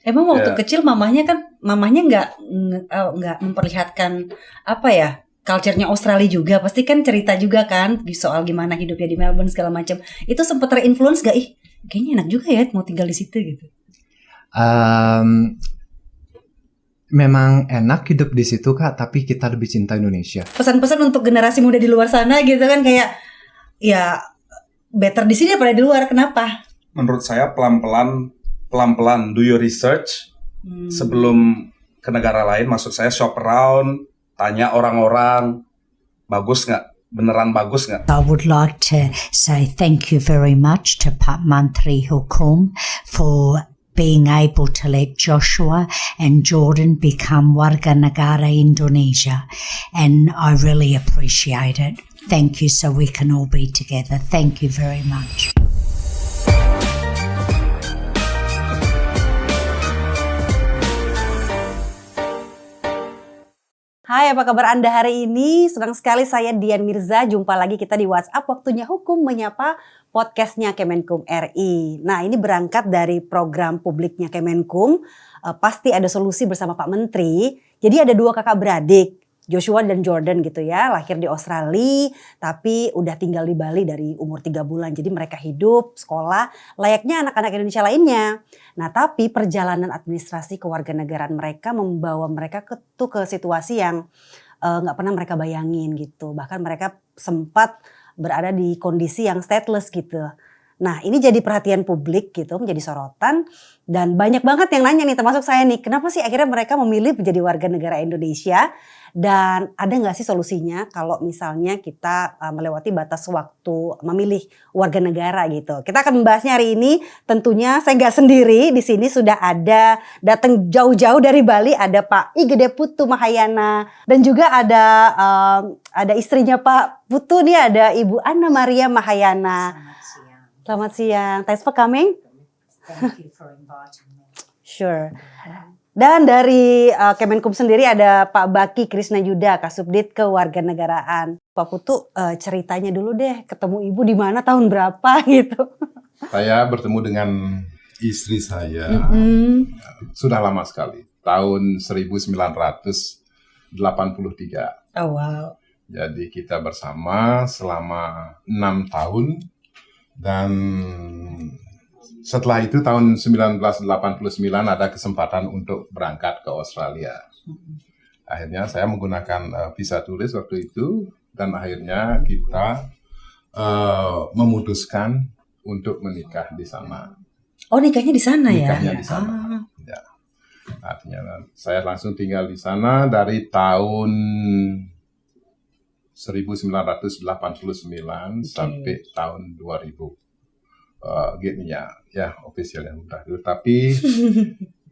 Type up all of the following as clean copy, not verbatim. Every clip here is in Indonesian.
Emang waktu kecil mamahnya nggak memperlihatkan apa ya, culture-nya Australia juga. Pasti kan cerita juga kan soal gimana hidupnya di Melbourne segala macam. Itu sempat terinfluence gak? Kayaknya enak juga ya mau tinggal di situ gitu. Memang enak hidup di situ Kak, tapi kita lebih cinta Indonesia. Pesan-pesan untuk generasi muda di luar sana gitu kan, kayak ya better di sini daripada di luar. Kenapa? Menurut saya pelan-pelan do your research sebelum ke negara lain. Maksud saya shop around, tanya orang-orang, bagus nggak? Beneran bagus nggak? I would like to say thank you very much to Pak Menteri Hukum for being able to let Joshua and Jordan become warga negara Indonesia, and I really appreciate it. Thank you, so we can all be together. Thank you very much. Hai, apa kabar Anda hari ini? Senang sekali saya Dian Mirza, jumpa lagi kita di WhatsApp Waktunya Hukum Menyapa, podcastnya Kemenkum RI. Nah, ini berangkat dari program publiknya Kemenkum, pasti ada solusi bersama Pak Menteri. Jadi ada 2 kakak beradik, Joshua dan Jordan gitu ya, lahir di Australia tapi udah tinggal di Bali dari umur 3 bulan. Jadi mereka hidup, sekolah layaknya anak-anak Indonesia lainnya. Nah, tapi perjalanan administrasi kewarganegaraan mereka membawa mereka ke situasi yang nggak pernah mereka bayangin gitu. Bahkan mereka sempat berada di kondisi yang stateless gitu. Nah, ini jadi perhatian publik gitu, menjadi sorotan, dan banyak banget yang nanya nih, termasuk saya nih, kenapa sih akhirnya mereka memilih menjadi warga negara Indonesia, dan ada nggak sih solusinya kalau misalnya kita melewati batas waktu memilih warga negara gitu. Kita akan membahasnya hari ini, tentunya saya nggak sendiri, di sini sudah ada, datang jauh-jauh dari Bali, ada Pak I Gede Putu Mahayana, dan juga ada istrinya Pak Putu nih, ada Ibu Anna Maria Mahayana. Selamat siang. Thanks for coming. Thank you for inviting me. Sure. Dan dari Kemenkum sendiri ada Pak Baki Krisna Yuda, Kasubdit Kewarganegaraan. Pak Putu, ceritanya dulu deh, ketemu Ibu di mana, tahun berapa gitu. Saya bertemu dengan istri saya sudah lama sekali, tahun 1983. Oh wow. Jadi kita bersama selama 6 tahun. Dan setelah itu tahun 1989 ada kesempatan untuk berangkat ke Australia. Akhirnya saya menggunakan visa turis waktu itu, dan akhirnya kita memutuskan untuk menikah di sana. Oh, nikahnya di sana ya? Nikahnya di sana. Ya. Artinya saya langsung tinggal di sana dari tahun 1989 sampai tahun 2000. Gini ya official yang udah dulu. Tapi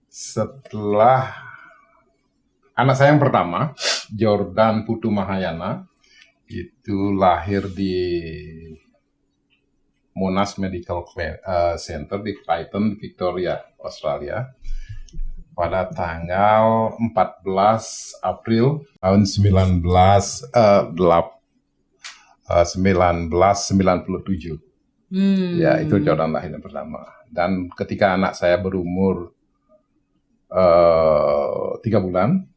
setelah anak saya yang pertama, Jordan Putu Mahayana, itu lahir di Monash Medical Center di Clayton, Victoria, Australia, pada tanggal 14 April tahun 1997. Ya, itu Jordan lahir yang pertama. Dan ketika anak saya berumur 3 bulan,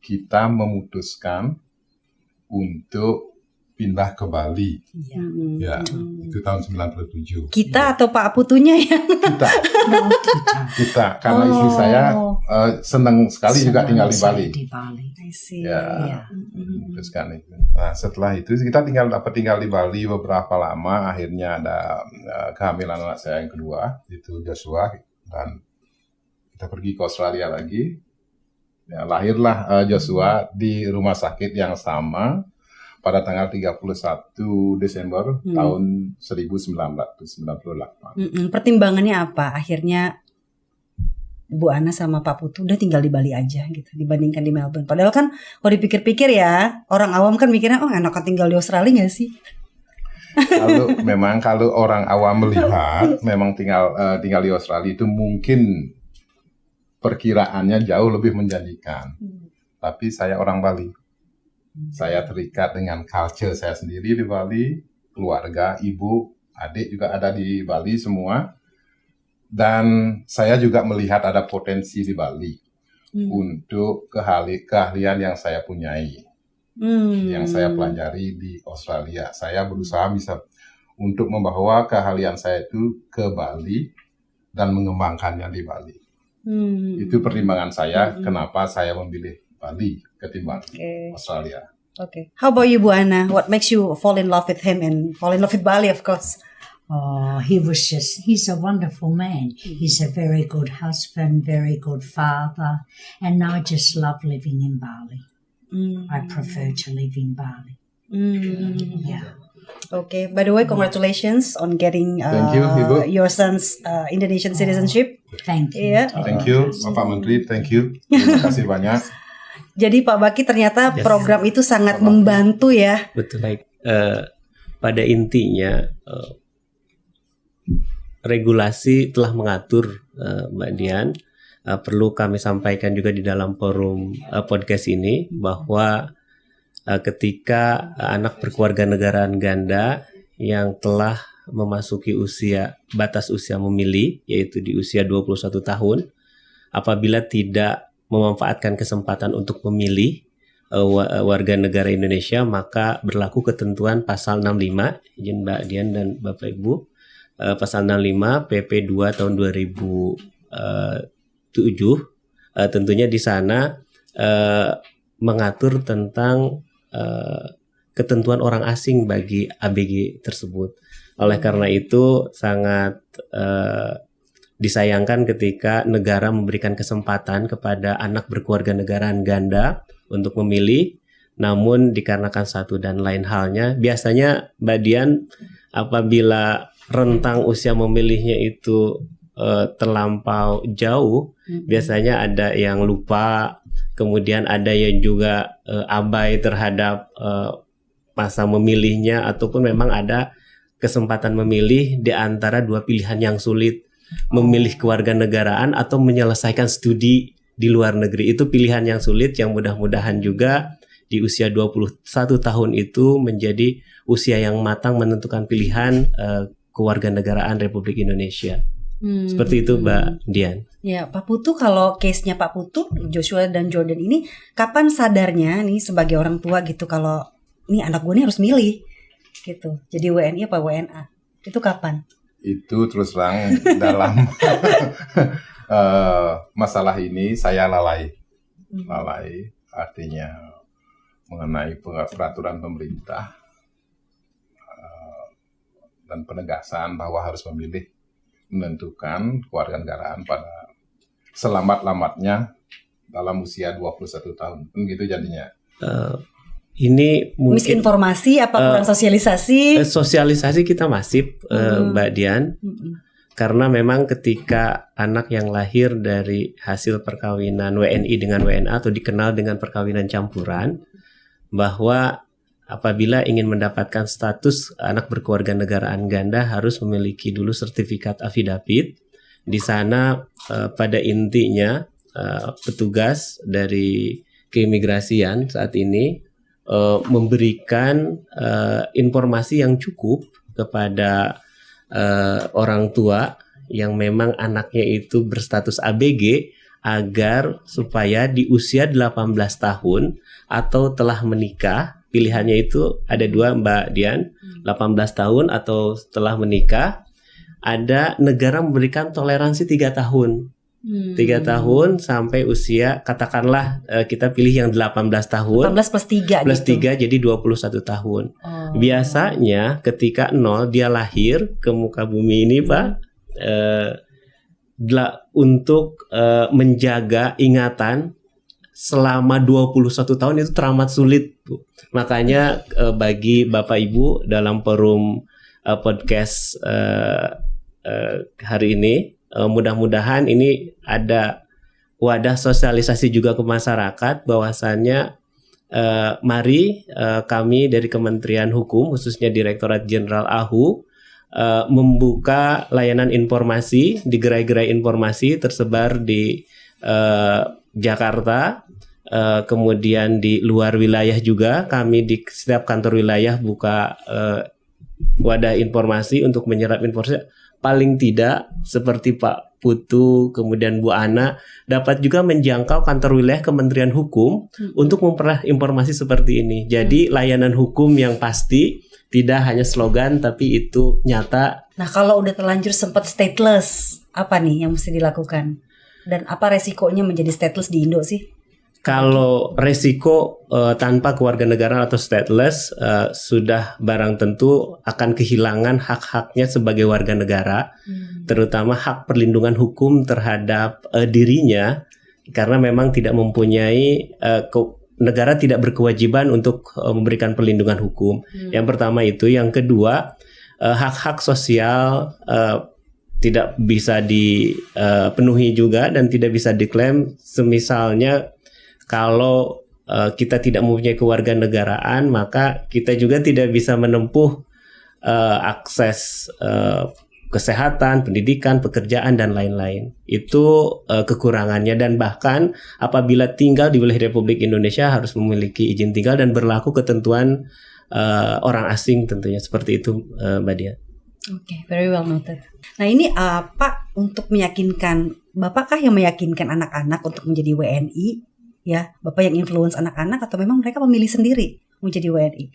kita memutuskan untuk pindah ke Bali. Ya, itu tahun 97. Kita atau Pak Putunya ya? Kita, karena istri saya senang sekali juga tinggal di Bali. Ya. Memutuskan itu. Nah, setelah itu kita dapat tinggal di Bali beberapa lama. Akhirnya ada kehamilan anak saya yang kedua, itu Joshua, dan kita pergi ke Australia lagi. Ya, lahirlah Joshua di rumah sakit yang sama pada tanggal 31 Desember tahun 1998. Pertimbangannya apa? Akhirnya Bu Ana sama Pak Putu udah tinggal di Bali aja gitu dibandingkan di Melbourne. Padahal kan kalau dipikir-pikir ya, orang awam kan mikirnya enakan tinggal di Australia nggak sih? Kalau orang awam melihat memang tinggal di Australia itu mungkin perkiraannya jauh lebih menjanjikan. Tapi saya orang Bali. Saya terikat dengan culture saya sendiri di Bali, keluarga, ibu, adik juga ada di Bali semua. Dan saya juga melihat ada potensi di Bali untuk keahlian yang saya punyai, yang saya pelajari di Australia. Saya berusaha bisa untuk membawa keahlian saya itu ke Bali dan mengembangkannya di Bali. Itu pertimbangan saya kenapa saya memilih Bali ketimbang Australia. Okay. How about you, Bu Ana? What makes you fall in love with him and fall in love with Bali, of course? Oh, he's a wonderful man. He's a very good husband, very good father, and I just love living in Bali. I prefer to live in Bali. Yeah. Okay. By the way, congratulations on getting Thank you, Ibu. your son's Indonesian citizenship. Thank you. Yeah. Thank you, Bapak Menteri. Thank you. Terima kasih banyak. Jadi Pak Baki ternyata program itu sangat membantu ya. Betul, baik. Pada intinya regulasi telah mengatur, Mbak Dian. Perlu kami sampaikan juga di dalam forum podcast ini bahwa ketika anak berkewarganegaraan ganda yang telah memasuki batas usia memilih, yaitu di usia 21 tahun, apabila tidak memanfaatkan kesempatan untuk memilih warga negara Indonesia, maka berlaku ketentuan pasal 65, izin Mbak Dian dan Bapak Ibu, pasal 65 PP 2 tahun 2007. Tentunya di sana mengatur tentang ketentuan orang asing bagi ABG tersebut. Oleh karena itu sangat disayangkan ketika negara memberikan kesempatan kepada anak berkewarganegaraan ganda untuk memilih, namun dikarenakan satu dan lain halnya, biasanya Mbak Dian apabila rentang usia memilihnya itu terlampau jauh, biasanya ada yang lupa, kemudian ada yang juga abai terhadap masa memilihnya, ataupun memang ada kesempatan memilih di antara dua pilihan yang sulit, memilih kewarganegaraan atau menyelesaikan studi di luar negeri. Itu pilihan yang sulit, yang mudah-mudahan juga di usia 21 tahun itu menjadi usia yang matang menentukan pilihan kewarganegaraan Republik Indonesia. Seperti itu, Mbak Dian. Ya, Pak Putu, kalau case-nya Pak Putu, Joshua dan Jordan ini, kapan sadarnya nih sebagai orang tua gitu, kalau nih anak gue nih harus milih gitu, jadi WNI apa WNA? Itu kapan? Itu terus terang dalam masalah ini saya lalai. Artinya mengenai peraturan pemerintah dan penegasan bahwa harus menentukan kewarganegaraan pada selamat-lamatnya dalam usia 21 tahun. Gitu jadinya. Ini mungkin misinformasi apa kurang sosialisasi? Sosialisasi kita masif, Mbak Dian, karena memang ketika anak yang lahir dari hasil perkawinan WNI dengan WNA atau dikenal dengan perkawinan campuran, bahwa apabila ingin mendapatkan status anak berkewarganegaraan ganda harus memiliki dulu sertifikat afidavit. Di sana pada intinya petugas dari keimigrasian saat ini memberikan informasi yang cukup kepada orang tua yang memang anaknya itu berstatus ABG, agar supaya di usia 18 tahun atau telah menikah, pilihannya itu ada dua, Mbak Dian, 18 tahun atau setelah menikah. Ada negara memberikan toleransi 3 tahun. 3 tahun sampai usia, katakanlah kita pilih yang 18 tahun. 18 plus 3 plus gitu. 3 jadi 21 tahun. Biasanya ketika 0 dia lahir ke muka bumi ini, Pak, untuk menjaga ingatan selama 21 tahun itu teramat sulit, Bu. Makanya bagi Bapak Ibu dalam forum podcast hari ini, mudah-mudahan ini ada wadah sosialisasi juga ke masyarakat bahwasannya mari kami dari Kementerian Hukum, khususnya Direktorat Jenderal AHU, membuka layanan informasi di gerai-gerai informasi tersebar di Jakarta, kemudian di luar wilayah juga. Kami di setiap kantor wilayah buka wadah informasi untuk menyerap informasi. Paling tidak seperti Pak Putu, kemudian Bu Ana dapat juga menjangkau kantor wilayah Kementerian Hukum untuk memperoleh informasi seperti ini. Jadi layanan hukum yang pasti, tidak hanya slogan tapi itu nyata. Nah, kalau udah terlanjur sempat stateless, apa nih yang mesti dilakukan? Dan apa resikonya menjadi stateless di Indo sih? Kalau resiko tanpa kewarganegaraan atau stateless sudah barang tentu akan kehilangan hak-haknya sebagai warga negara, terutama hak perlindungan hukum terhadap dirinya, karena memang tidak mempunyai negara tidak berkewajiban untuk memberikan perlindungan hukum. Yang pertama itu, yang kedua hak-hak sosial tidak bisa dipenuhi juga dan tidak bisa diklaim. Semisalnya kalau kita tidak mempunyai kewarganegaraan, maka kita juga tidak bisa menempuh akses kesehatan, pendidikan, pekerjaan, dan lain-lain. Itu kekurangannya, dan bahkan apabila tinggal di wilayah Republik Indonesia harus memiliki izin tinggal dan berlaku ketentuan orang asing tentunya. Seperti itu, Mbak Dian. Oke, very well noted. Nah, ini Pak, untuk meyakinkan, Bapakkah yang meyakinkan anak-anak untuk menjadi WNI? Ya, Bapak yang influence anak-anak atau memang mereka memilih sendiri menjadi WNI?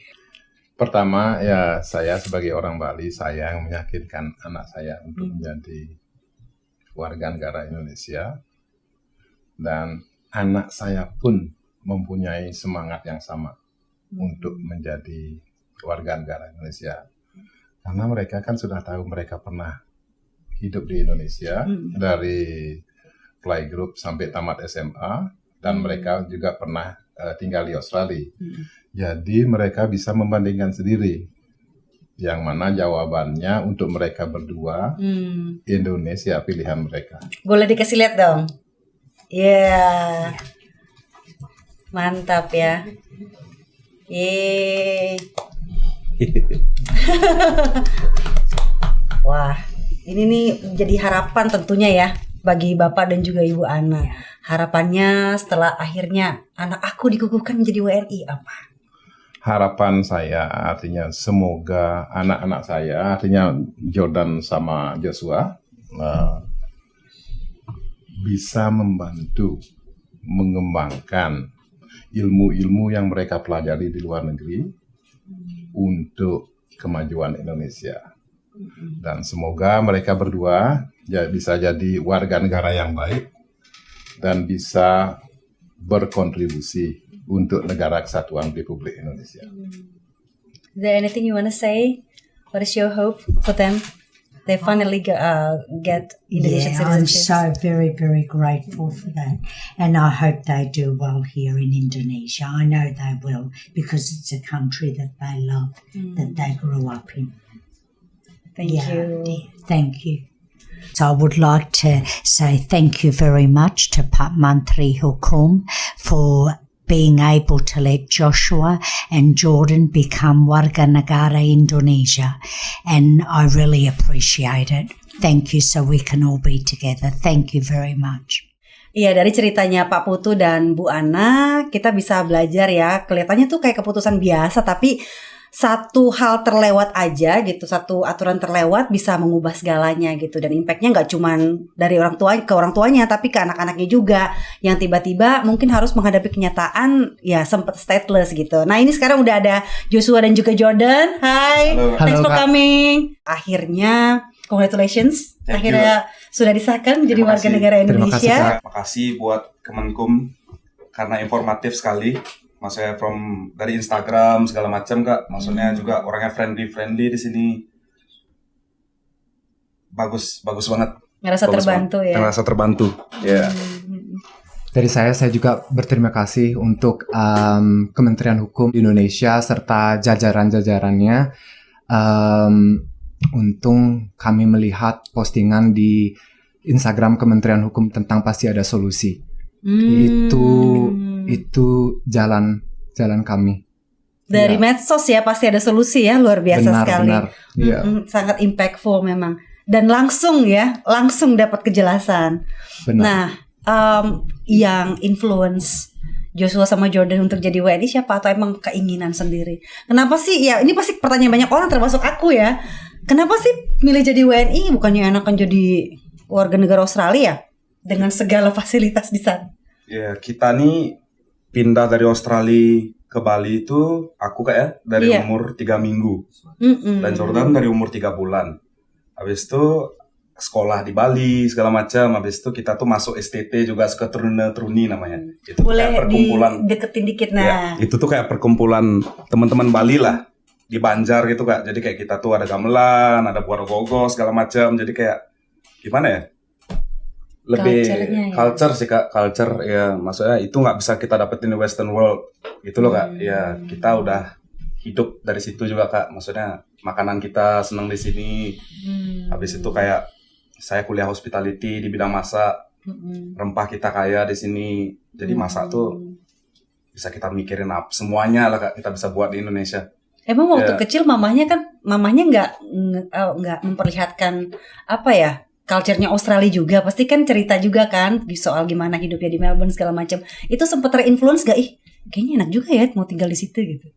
Pertama, ya saya sebagai orang Bali, saya yang meyakinkan anak saya untuk menjadi warga negara Indonesia. Dan anak saya pun mempunyai semangat yang sama untuk menjadi warga negara Indonesia. Karena mereka kan sudah tahu, mereka pernah hidup di Indonesia dari playgroup sampai tamat SMA. Dan mereka juga pernah tinggal di Australia. Jadi mereka bisa membandingkan sendiri. Yang mana jawabannya untuk mereka berdua, Indonesia pilihan mereka. Boleh dikasih lihat dong? Iya. Mantap ya. Wah, ini nih jadi harapan tentunya ya bagi Bapak dan juga Ibu Ana. Harapannya setelah akhirnya anak aku dikukuhkan menjadi WNI apa? Harapan saya artinya semoga anak-anak saya, artinya Jordan sama Joshua, bisa membantu mengembangkan ilmu-ilmu yang mereka pelajari di luar negeri untuk kemajuan Indonesia. Dan semoga mereka berdua bisa jadi warga negara yang baik dan bisa berkontribusi untuk negara kesatuan Republik Indonesia. Is there anything you want to say? What is your hope for them? They finally get Indonesian I'm citizenship. so very, very grateful for that. And I hope they do well here in Indonesia. I know they will, because it's a country that they love, that they grew up in. Thank you. Dear. Thank you. So I would like to say thank you very much to Pak Menteri Hukum for being able to let Joshua and Jordan become warga negara Indonesia. And I really appreciate it. Thank you, so we can all be together. Thank you very much. Iya, dari ceritanya Pak Putu dan Bu Ana, kita bisa belajar ya. Kelihatannya tuh kayak keputusan biasa, tapi satu hal terlewat aja gitu, satu aturan terlewat bisa mengubah segalanya gitu. Dan impactnya nggak cuman dari orang tua ke orang tuanya, tapi ke anak-anaknya juga yang tiba-tiba mungkin harus menghadapi kenyataan ya sempat stateless gitu. Nah, ini sekarang udah ada Joshua dan juga Jordan. Hai, thanks for Kak. coming. Akhirnya, congratulations. Thank Akhirnya sudah disahkan menjadi Terima warga kasih. negara Terima kasih, Indonesia. Kak. Terima kasih buat Kemenkum karena informatif sekali. Maksudnya dari Instagram segala macam, Kak. Maksudnya juga orangnya friendly di sini. Bagus banget. Ngerasa Bagus terbantu banget. ya. Ngerasa terbantu. Ya. Dari saya juga berterima kasih untuk Kementerian Hukum di Indonesia serta jajaran-jajarannya. Untung kami melihat postingan di Instagram Kementerian Hukum tentang pasti ada solusi. Itu jalan kami. Dari Ya. medsos ya pasti ada solusi ya, luar biasa sekali. Benar. Iya. Sangat impactful memang. Dan langsung dapat kejelasan. Benar. Nah, yang influence Joshua sama Jordan untuk jadi WNI siapa, atau emang keinginan sendiri? Kenapa sih? Ya ini pasti pertanyaan banyak orang termasuk aku ya. Kenapa sih milih jadi WNI bukannya enakan jadi warga negara Australia dengan segala fasilitas di sana? Ya, kita nih pindah dari Australia ke Bali itu aku kayak dari Iya. umur 3 minggu dan Jordan dari umur 3 bulan. Habis itu sekolah di Bali segala macam. Habis itu kita tuh masuk STT juga ke Truni namanya. Itu Boleh kayak perkumpulan. dideketin dikit Ya, nah. itu tuh kayak perkumpulan teman-teman Bali lah di Banjar gitu Kak. Jadi kayak kita tuh ada gamelan, ada buara gogo segala macam. Jadi kayak gimana ya? Lebih Culture-nya ya. culture sih Kak, culture ya. Maksudnya itu nggak bisa kita dapetin di Western world gitu loh Kak. Ya kita udah hidup dari situ juga Kak. Maksudnya makanan kita seneng di sini. Habis itu kayak saya kuliah hospitality di bidang masak. Rempah kita kaya di sini. Jadi masak tuh bisa kita mikirin apa semuanya lah Kak, kita bisa buat di Indonesia. Emang waktu Ya. kecil mamahnya nggak memperlihatkan apa ya, culture-nya Australia juga. Pasti kan cerita juga kan di soal gimana hidupnya di Melbourne segala macam. Itu sempat terinfluence gak? Kayaknya enak juga ya mau tinggal di situ gitu.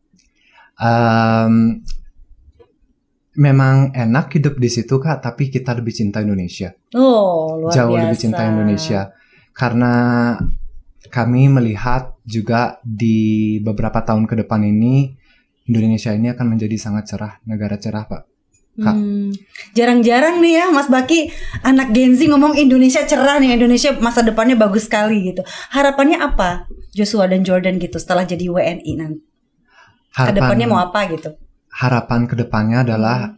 Memang enak hidup di situ Kak, tapi kita lebih cinta Indonesia. Oh, luar Jauh biasa. lebih cinta Indonesia. Karena kami melihat juga di beberapa tahun ke depan ini, Indonesia ini akan menjadi sangat cerah, negara cerah Pak. Kak. Jarang-jarang nih ya Mas Baki, anak Gen Z ngomong Indonesia cerah nih, Indonesia masa depannya bagus sekali gitu. Harapannya apa Joshua dan Jordan gitu setelah jadi WNI nanti? Kedepannya mau apa gitu? Harapan kedepannya adalah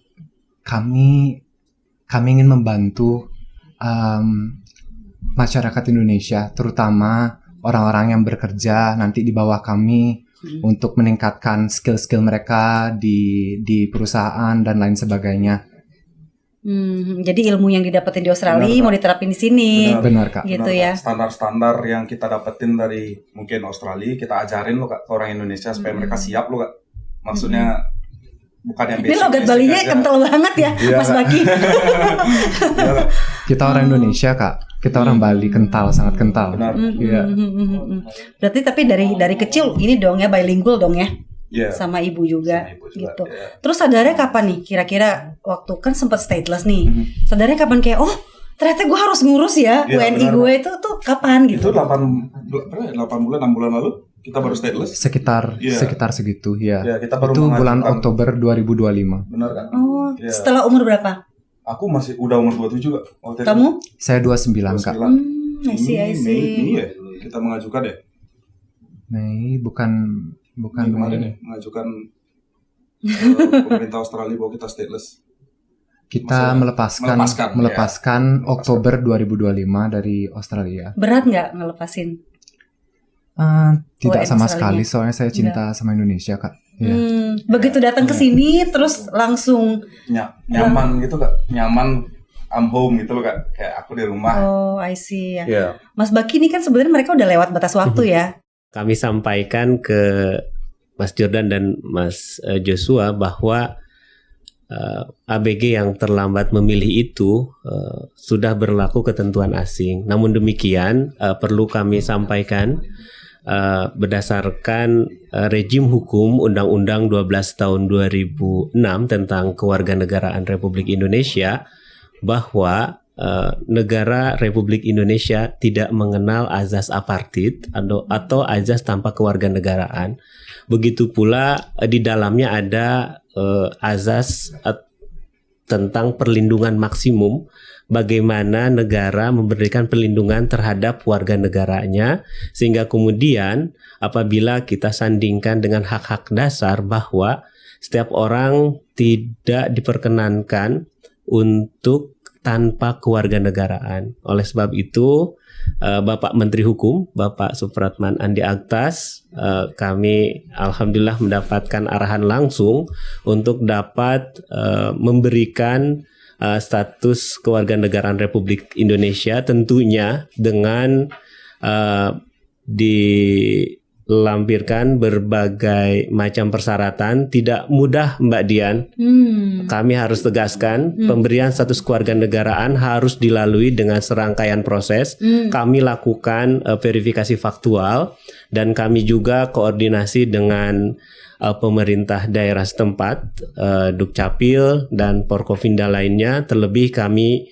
kami ingin membantu masyarakat Indonesia, terutama orang-orang yang bekerja nanti di bawah kami untuk meningkatkan skill-skill mereka di perusahaan dan lain sebagainya. Jadi ilmu yang didapetin di Australia Benar, mau diterapin di sini. Benar Kak. Gitu Benar, ya. Kak. Standar-standar yang kita dapetin dari mungkin Australia kita ajarin loh Kak ke orang Indonesia supaya mereka siap loh Kak. Maksudnya bukan yang Ini basic. logat Balinya kental banget ya Iya, Mas Kak. Baki. Iya, Kak. Kita orang Indonesia Kak, kita orang Bali kental, sangat kental. Benar. Iya. Berarti tapi dari kecil ini dong ya bilingual dong ya. Iya. Sama ibu juga, Sama ibu juga, gitu. iya. Terus sadarnya kapan nih? Kira-kira waktu kan sempat stateless nih. Sadarnya kapan kayak ternyata gue harus ngurus ya Iya, WNI benar. gue itu tuh kapan gitu? Itu 8 bulan 6 bulan lalu kita baru stateless. Sekitar segitu ya. Ya, kita baru Itu bulan mengajukan. Oktober 2025. Benar kan? Oh, Iya. setelah umur berapa? Aku masih udah umur 27 Kak. Waktu itu. Kamu? Saya 29 Kak. 29. I see. Ini ya kita mengajukan ya. Mei bukan Ini kemarin Mei. ya mengajukan pemerintah Australia bahwa kita stateless. Kita Maksudnya melepaskan Oktober 2025 dari Australia. Berat nggak ngelepasin? Tidak WNI sama Australia. sekali, soalnya saya cinta sama Indonesia Kak. Ya. Begitu datang ke sini terus langsung Nyaman gitu Kak. Nyaman, I'm home gitu loh Kak. Kayak aku di rumah. I see ya. Iya. Mas Baki ini kan sebenarnya mereka udah lewat batas waktu ya. Kami sampaikan ke Mas Jordan dan Mas Joshua bahwa ABG yang terlambat memilih itu sudah berlaku ketentuan asing. Namun demikian perlu kami sampaikan berdasarkan rejim hukum Undang-Undang 12 tahun 2006 tentang Kewarganegaraan Republik Indonesia bahwa negara Republik Indonesia tidak mengenal azas apartheid atau azas tanpa kewarganegaraan. Begitu pula di dalamnya ada azas tentang perlindungan maksimum, bagaimana negara memberikan perlindungan terhadap warga negaranya, sehingga kemudian apabila kita sandingkan dengan hak-hak dasar bahwa setiap orang tidak diperkenankan untuk tanpa kewarganegaraan. Oleh sebab itu, Bapak Menteri Hukum, Bapak Supratman Andi Aktas, kami alhamdulillah mendapatkan arahan langsung untuk dapat memberikan status kewarganegaraan Republik Indonesia, tentunya dengan dilampirkan berbagai macam persyaratan. Tidak mudah Mbak Dian. Kami harus tegaskan pemberian status kewarganegaraan harus dilalui dengan serangkaian proses. Kami lakukan verifikasi faktual dan kami juga koordinasi dengan pemerintah daerah setempat, Dukcapil dan Porkovinda lainnya. Terlebih kami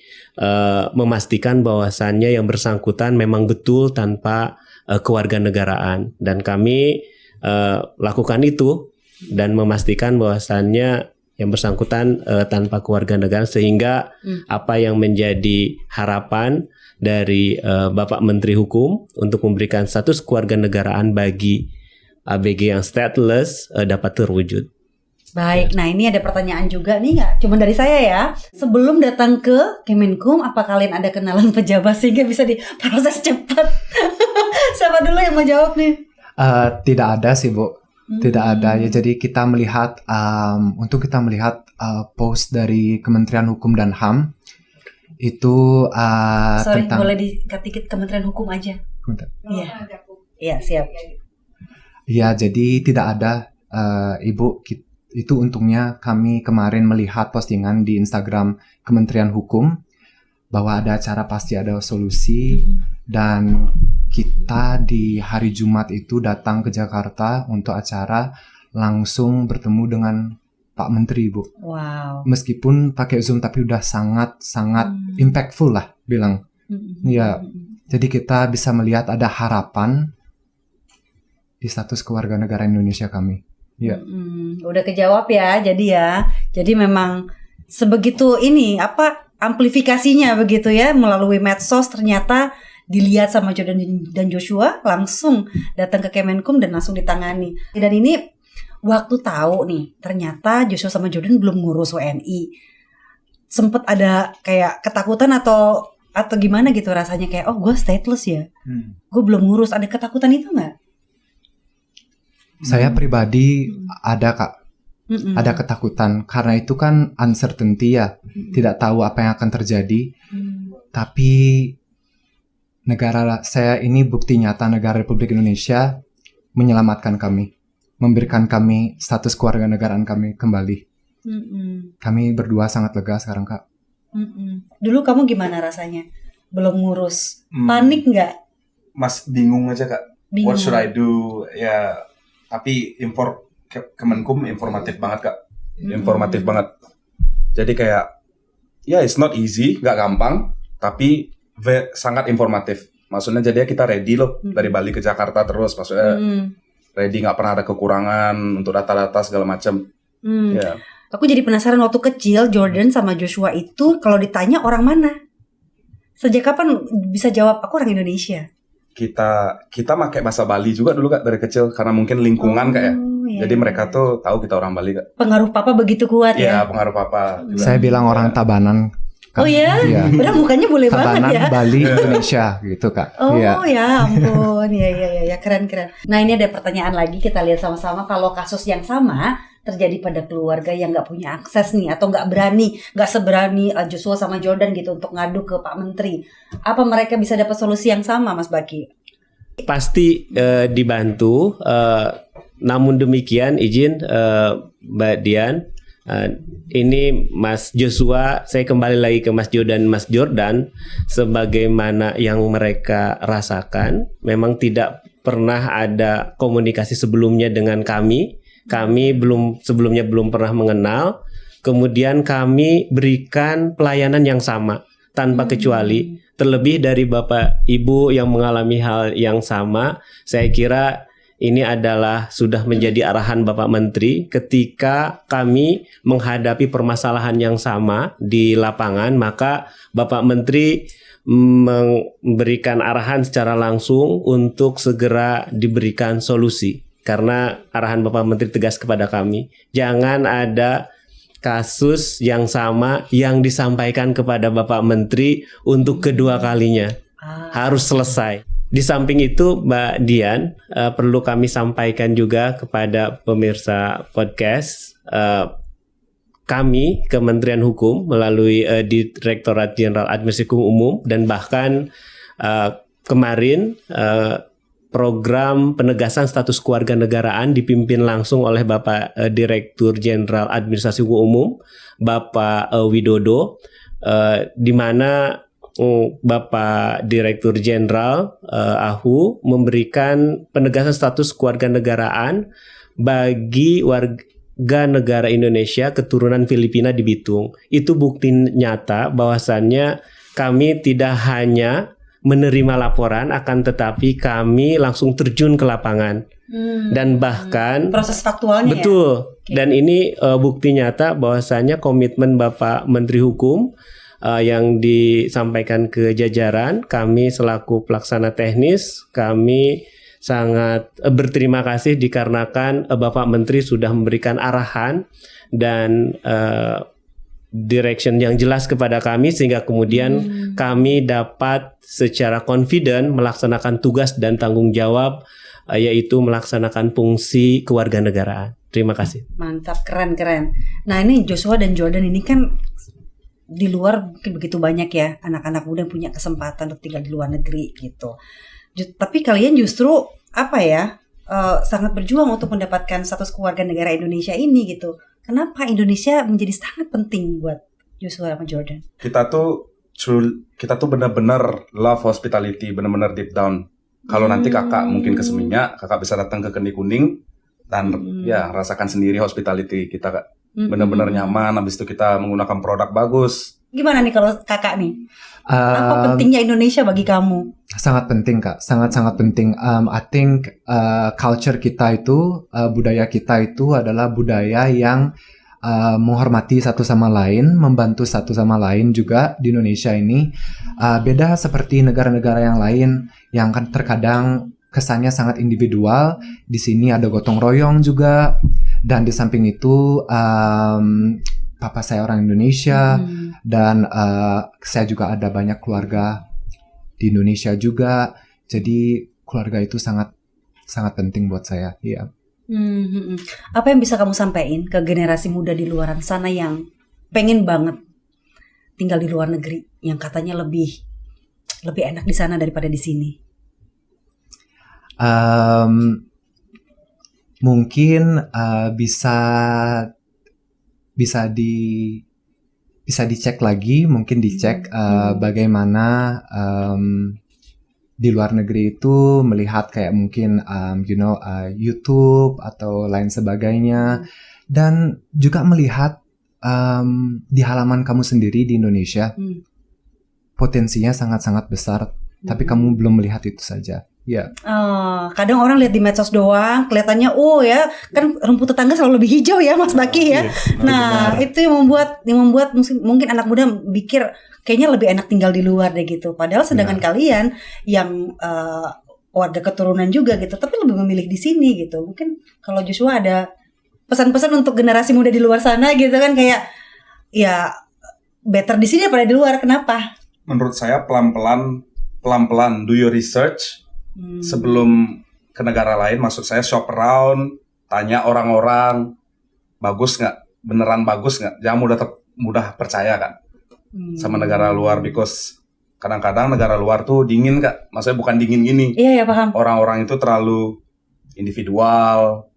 memastikan bahwasannya yang bersangkutan memang betul tanpa kewarganegaraan, dan kami lakukan itu dan memastikan bahwasannya yang bersangkutan tanpa kewarganegaraan, sehingga apa yang menjadi harapan dari Bapak Menteri Hukum untuk memberikan status kewarganegaraan bagi ABG yang stateless dapat terwujud. Baik, nah ini ada pertanyaan juga nih, nggak cuma dari saya ya. Sebelum datang ke Kemenkum, apa kalian ada kenalan pejabat sehingga bisa diproses cepat? Siapa dulu yang mau jawab nih? Tidak ada sih, Bu. Tidak ada ya. Jadi kita melihat untuk kita melihat post dari Kementerian Hukum dan HAM itu Sorry, tentang boleh dikit Kementerian Hukum aja. Iya, iya siap. Ya, jadi tidak ada Ibu. Itu untungnya kami kemarin melihat postingan di Instagram Kementerian Hukum bahwa ada acara Pasti Ada Solusi, dan kita di hari Jumat itu datang ke Jakarta untuk acara langsung bertemu dengan Pak Menteri, Bu. Wow. Meskipun pakai Zoom tapi udah sangat impactful lah bilang. Ya, jadi kita bisa melihat ada harapan di status kewarganegaraan Indonesia kami. Ya. Udah kejawab ya, jadi memang sebegitu ini amplifikasinya begitu ya, melalui medsos ternyata dilihat sama Jordan dan Joshua, langsung datang ke Kemenkum dan langsung ditangani. Dan ini waktu tahu nih ternyata Joshua sama Jordan belum ngurus WNI, sempet ada kayak ketakutan atau gimana gitu rasanya, kayak gue stateless ya, gue belum ngurus, ada ketakutan itu nggak? Saya pribadi ada, Kak. Ada ketakutan karena itu kan uncertainty ya, tidak tahu apa yang akan terjadi. Tapi negara saya ini bukti nyata, negara Republik Indonesia menyelamatkan kami, memberikan kami status kewarganegaraan kami kembali. Kami berdua sangat lega sekarang, Kak. Dulu kamu gimana rasanya? Belum ngurus, panik nggak? Mas bingung aja, Kak. Bingung. What should I do? Ya, tapi Kemenkum informatif banget, Kak. Informatif banget. Jadi kayak, ya it's not easy, nggak gampang, tapi sangat informatif. Maksudnya jadi kita ready loh, dari Bali ke Jakarta terus. Maksudnya ready, nggak pernah ada kekurangan untuk data-data segala macam. Ya. Aku jadi penasaran, waktu kecil Jordan sama Joshua itu kalau ditanya orang mana? Sejak kapan bisa jawab aku orang Indonesia? Kita pakai bahasa Bali juga dulu, Kak, dari kecil karena mungkin lingkungan, Kak, ya. Iya. Jadi mereka tuh tahu kita orang Bali, Kak. Pengaruh papa begitu kuat Iya, ya? pengaruh papa juga. Saya bilang orang Tabanan, Kak. Oh ya? Iya. Padahal mukanya boleh Tabanan, banget ya? Bali, Indonesia gitu, Kak. Oh Iya. ya ampun, ya keren. Nah ini ada pertanyaan lagi, kita lihat sama-sama. Kalau kasus yang sama terjadi pada keluarga yang nggak punya akses nih, atau nggak seberani Joshua sama Jordan gitu untuk ngadu ke Pak Menteri, apa mereka bisa dapat solusi yang sama, Mas Baki? Pasti dibantu. Namun demikian izin Mbak Dian, ini Mas Joshua, saya kembali lagi ke Mas Jo dan Mas Jordan, sebagaimana yang mereka rasakan, memang tidak pernah ada komunikasi sebelumnya dengan kami. Kami sebelumnya belum pernah mengenal. Kemudian kami berikan pelayanan yang sama tanpa kecuali. Terlebih dari Bapak Ibu yang mengalami hal yang sama, saya kira ini adalah sudah menjadi arahan Bapak Menteri ketika kami menghadapi permasalahan yang sama di lapangan, maka Bapak Menteri memberikan arahan secara langsung untuk segera diberikan solusi. Karena arahan Bapak Menteri tegas kepada kami, jangan ada kasus yang sama yang disampaikan kepada Bapak Menteri untuk kedua kalinya. Harus selesai. Di samping itu, Mbak Dian, perlu kami sampaikan juga kepada pemirsa podcast, kami Kementerian Hukum melalui Direktorat Jenderal Administrasi Hukum Umum, dan bahkan kemarin program penegasan status kewarganegaraan dipimpin langsung oleh Bapak Direktur Jenderal Administrasi Hukum Umum, Bapak Widodo, di mana Bapak Direktur Jenderal AHU memberikan penegasan status kewarganegaraan bagi warga negara Indonesia keturunan Filipina di Bitung. Itu bukti nyata bahwasannya kami tidak hanya menerima laporan, akan tetapi kami langsung terjun ke lapangan. Dan bahkan proses faktualnya betul. ya. Dan ini bukti nyata bahwasanya komitmen Bapak Menteri Hukum yang disampaikan ke jajaran, kami selaku pelaksana teknis, kami sangat berterima kasih dikarenakan Bapak Menteri sudah memberikan arahan dan direction yang jelas kepada kami, sehingga kemudian kami dapat secara confident melaksanakan tugas dan tanggung jawab, yaitu melaksanakan fungsi kewarganegaraan. Terima kasih. Mantap, keren. Nah ini Joshua dan Jordan ini kan di luar mungkin begitu banyak ya anak-anak muda yang punya kesempatan untuk tinggal di luar negeri gitu. Tapi kalian justru sangat berjuang untuk mendapatkan status kewarganegara Indonesia ini gitu. Kenapa Indonesia menjadi sangat penting buat Joshua sama Jordan? Kita tuh benar-benar love hospitality, benar-benar deep down. Kalau nanti kakak mungkin ke Seminyak, kakak bisa datang ke Kendi Kuning dan ya rasakan sendiri hospitality kita, Kak. Benar-benar nyaman. Habis itu kita menggunakan produk bagus. Gimana nih kalau kakak nih? Apa pentingnya Indonesia bagi kamu? Sangat penting, Kak. Sangat-sangat penting. I think culture kita itu, budaya kita itu adalah budaya yang menghormati satu sama lain, membantu satu sama lain juga di Indonesia ini. Beda seperti negara-negara yang lain yang kan terkadang kesannya sangat individual. Di sini ada gotong royong juga. Dan di samping itu papa saya orang Indonesia dan saya juga ada banyak keluarga di Indonesia juga. Jadi keluarga itu sangat penting buat saya. Iya. Apa yang bisa kamu sampaikan ke generasi muda di luar sana yang pengen banget tinggal di luar negeri, yang katanya lebih enak di sana daripada di sini? Mungkin bisa dicek lagi, mungkin dicek bagaimana di luar negeri itu melihat kayak mungkin YouTube atau lain sebagainya, dan juga melihat di halaman kamu sendiri di Indonesia potensinya sangat-sangat besar, tapi kamu belum melihat itu saja. Ya. Kadang orang lihat di medsos doang, kelihatannya ya kan rumput tetangga selalu lebih hijau ya Mas Baki ya. Nah itu yang membuat mungkin anak muda pikir kayaknya lebih enak tinggal di luar deh gitu. Padahal sedangkan kalian yang warga keturunan juga gitu, tapi lebih memilih di sini gitu. Mungkin kalau Joshua ada pesan-pesan untuk generasi muda di luar sana gitu kan, kayak ya better di sini daripada di luar. Kenapa? Menurut saya pelan-pelan do your research. Sebelum ke negara lain, maksud saya shop around, tanya orang-orang, bagus nggak, beneran bagus nggak, jangan mudah percaya kan sama negara luar, because kadang-kadang negara luar tuh dingin Kak, maksudnya bukan dingin gini. Iya paham. Orang-orang itu terlalu individual,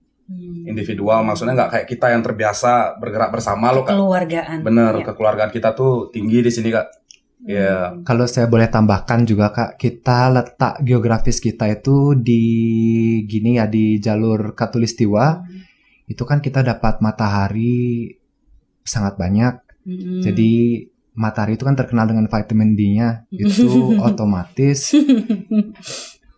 maksudnya nggak kayak kita yang terbiasa bergerak bersama loh Kak. Kekeluargaan. Bener, kekeluargaan kita tuh tinggi di sini Kak. Ya. Kalau saya boleh tambahkan juga Kak, kita letak geografis kita itu di jalur Khatulistiwa. Itu kan kita dapat matahari sangat banyak. Jadi matahari itu kan terkenal dengan vitamin D-nya. Itu otomatis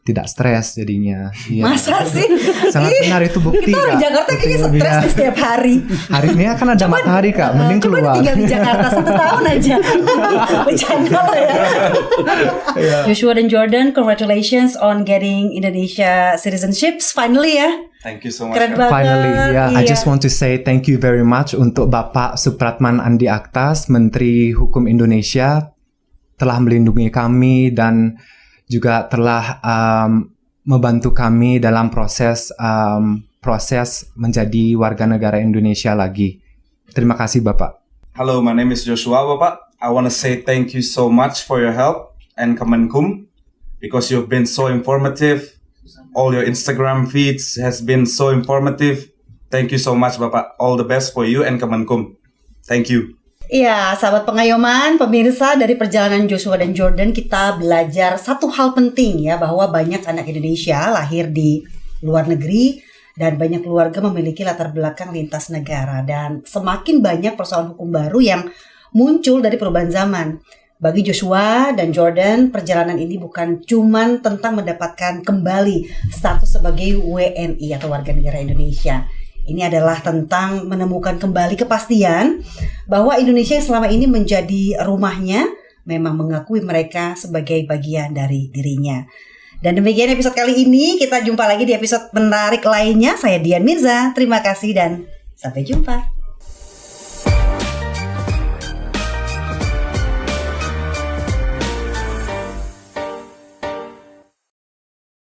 tidak stres jadinya. Ya. Masa sih? Sangat benar, itu bukti Kita orang Kak. Jakarta kayaknya stres di setiap hari. Hari ini kan ada matahari Kak, mending Coba keluar. tinggal di Jakarta 1 tahun aja. Bercanda lah ya. Joshua dan Jordan, congratulations on getting Indonesia citizenships finally ya. Thank you so much. Keren Kak. banget. Finally, I Iya. just want to say thank you very much untuk Bapak Supratman Andi Aktas, Menteri Hukum Indonesia, telah melindungi kami dan juga telah membantu kami dalam proses menjadi warga negara Indonesia lagi. Terima kasih Bapak. Hello, my name is Joshua, Bapak. I want to say thank you so much for your help and Kemenkum, because you've been so informative. All your Instagram feeds has been so informative. Thank you so much, Bapak. All the best for you and Kemenkum. Thank you. Iya, sahabat pengayoman, pemirsa, dari perjalanan Joshua dan Jordan kita belajar satu hal penting ya, bahwa banyak anak Indonesia lahir di luar negeri dan banyak keluarga memiliki latar belakang lintas negara, dan semakin banyak persoalan hukum baru yang muncul dari perubahan zaman. Bagi Joshua dan Jordan, perjalanan ini bukan cuman tentang mendapatkan kembali status sebagai WNI atau warga negara Indonesia. Ini adalah tentang menemukan kembali kepastian bahwa Indonesia yang selama ini menjadi rumahnya memang mengakui mereka sebagai bagian dari dirinya. Dan demikian episode kali ini, kita jumpa lagi di episode menarik lainnya. Saya Dian Mirza, terima kasih dan sampai jumpa.